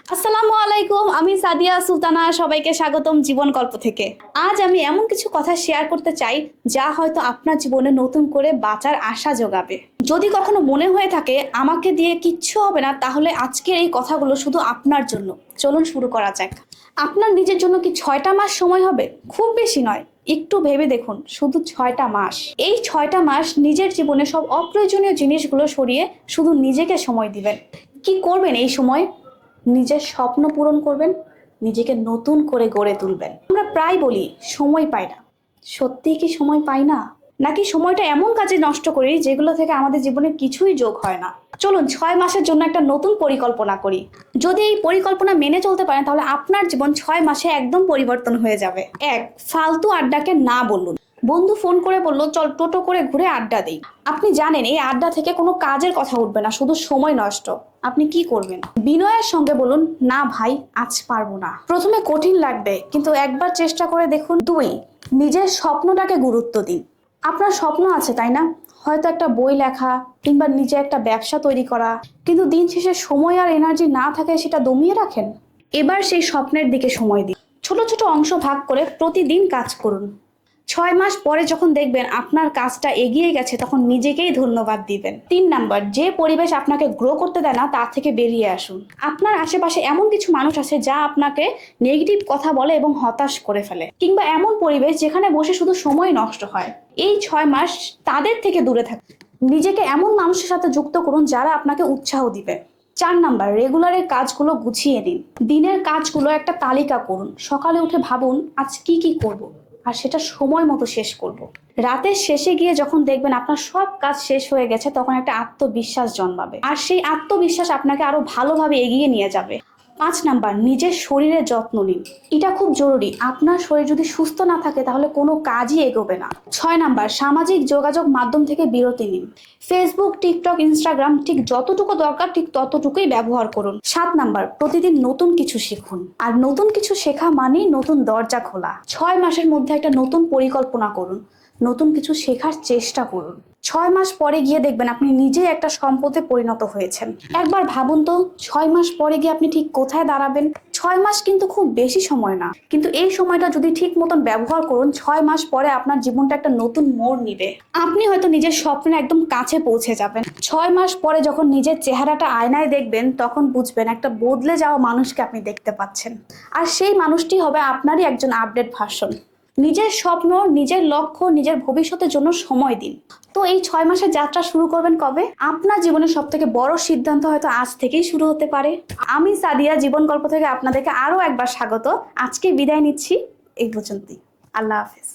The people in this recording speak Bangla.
আসসালামু আলাইকুম, আমি সাদিয়া সুলতানা। সবাইকে স্বাগতম জীবন গল্প থেকে। আজ আমি এমন কিছু কথা শেয়ার করতে চাই যা হয়তো আপনার জীবনে নতুন করে বাঁচার আশা যোগাবে। যদি কখনো মনে হয়ে থাকে আমাকে দিয়ে কিচ্ছু হবে না, তাহলে আজকের এই কথাগুলো শুধু আপনার জন্য। চলুন শুরু করা যাক। আপনার নিজের জন্য কি 6টা মাস সময় হবে? খুব বেশি নয়, একটু ভেবে দেখুন, শুধু 6টা মাস। এই 6টা মাস নিজের জীবনে সব অপ্রয়োজনীয় জিনিসগুলো সরিয়ে শুধু নিজেকে সময় দিবেন। কি করবেন এই সময়? নিজের স্বপ্ন পূরণ করবেন, নিজেকে নতুন করে গড়ে তুলবেন। আমরা প্রায় বলি সময় পাই না। সত্যিই কি সময় পাই না, নাকি সময়টা এমন কাজে নষ্ট করি যেগুলো থেকে আমাদের জীবনে কিছুই যোগ হয় না? চলুন 6 মাসের জন্য একটা নতুন পরিকল্পনা করি। যদি এই পরিকল্পনা মেনে চলতে পারেন তাহলে আপনার জীবন 6 মাসে একদম পরিবর্তন হয়ে যাবে। এক, ফালতু আড্ডাকে না বলুন। বন্ধু ফোন করে বললো চল টোটো করে ঘুরে আড্ডা দেই। আপনি জানেন এই আড্ডা থেকে কোনো কাজের কথা উঠবে না, শুধু সময় নষ্ট। আপনি কি করবেন? বিনয়ের সঙ্গে বলুন না ভাই, আজ পারবো না। প্রথমে কঠিন লাগবে, কিন্তু একবার চেষ্টা করে দেখুন। দুই, নিজের স্বপ্নটাকে গুরুত্ব দিন। আপনার স্বপ্ন আছে তাই না? হয়তো একটা বই লেখা কিংবা নিজে একটা ব্যবসা তৈরি করা, কিন্তু দিন শেষে সময় আর এনার্জি না থাকে সেটা দমিয়ে রাখেন। এবার সেই স্বপ্নের দিকে সময় দিন। ছোট ছোট অংশ ভাগ করে প্রতিদিন কাজ করুন। 6 মাস পরে যখন দেখবেন আপনার কাজটা এগিয়ে গেছে, তখন নিজেকেই ধন্যবাদ দিবেন। 3 নাম্বার, যে পরিবেশ আপনাকে গ্রো করতে দেয় না তার থেকে বেরিয়ে আসুন। আপনার আশেপাশে এমন কিছু মানুষ আছে যা আপনাকে নেগেটিভ কথা বলে এবং হতাশ করে ফেলে, কিংবা এমন পরিবেশ যেখানে বসে শুধু সময় নষ্ট হয়। এই 6 মাস তাদের থেকে দূরে থাকুন। নিজেকে এমন মানুষের সাথে যুক্ত করুন যারা আপনাকে উৎসাহ দিবে। 4 নাম্বার, রেগুলারের কাজগুলো গুছিয়ে নিন। দিনের কাজগুলো একটা তালিকা করুন। সকালে উঠে ভাবুন আজ কি কি করব, আর সেটা সময় মতো শেষ করব। রাতের শেষে গিয়ে যখন দেখবেন আপনার সব কাজ শেষ হয়ে গেছে, তখন একটা আত্মবিশ্বাস জন্মাবে, আর সেই আত্মবিশ্বাস আপনাকে আরো ভালোভাবে এগিয়ে নিয়ে যাবে। 5 নাম্বার, নিজের শরীরের যত্ন নিন। এটা খুব জরুরি। আপনার শরীর যদি সুস্থ না থাকে তাহলে কোনো কাজই এগোবে না। 6 নাম্বার, সামাজিক যোগাযোগ মাধ্যম থেকে বিরতি নিন। ফেসবুক, টিকটক, ইনস্টাগ্রাম ঠিক যতটুকু দরকার ঠিক ততটুকুই ব্যবহার করুন। 7 নাম্বার, প্রতিদিন নতুন কিছু শিখুন। আর নতুন কিছু শেখা মানেই নতুন দরজা খোলা। 6 মাসের মধ্যে একটা নতুন পরিকল্পনা করুন, নতুন কিছু শেখার চেষ্টা করুন। 6 মাস পরে গিয়ে দেখবেন আপনি নিজেই একটা সম্পদে পরিণত হয়েছেন। একবার ভাবুন তো, 6 মাস পরে গিয়ে আপনি ঠিক কোথায় দাঁড়াবেন। 6 মাস কিন্তু খুব বেশি সময় না, কিন্তু এই সময়টা যদি ঠিক মতন ব্যবহার করুন, 6 মাস পরে আপনার জীবনটা একটা নতুন মোড় নিবে। আপনি হয়তো নিজের স্বপ্নের একদম কাছে পৌঁছে যাবেন। 6 মাস পরে যখন নিজের চেহারাটা আয়নায় দেখবেন, তখন বুঝবেন একটা বদলে যাওয়া মানুষকে আপনি দেখতে পাচ্ছেন, আর সেই মানুষটি হবে আপনারই একজন আপডেট ভার্সন। নিজের স্বপ্ন, নিজের লক্ষ্য, নিজের ভবিষ্যতের জন্য সময় দিন। তো এই 6 মাসের যাত্রা শুরু করবেন কবে? আপনার জীবনের সব থেকে বড় সিদ্ধান্ত হয়তো আজ থেকেই শুরু হতে পারে। আমি সাদিয়া জীবন গল্প থেকে আপনাদেরকে আরো একবার স্বাগত। আজকে বিদায় নিচ্ছি এই পর্যন্তই। আল্লাহ হাফেজ।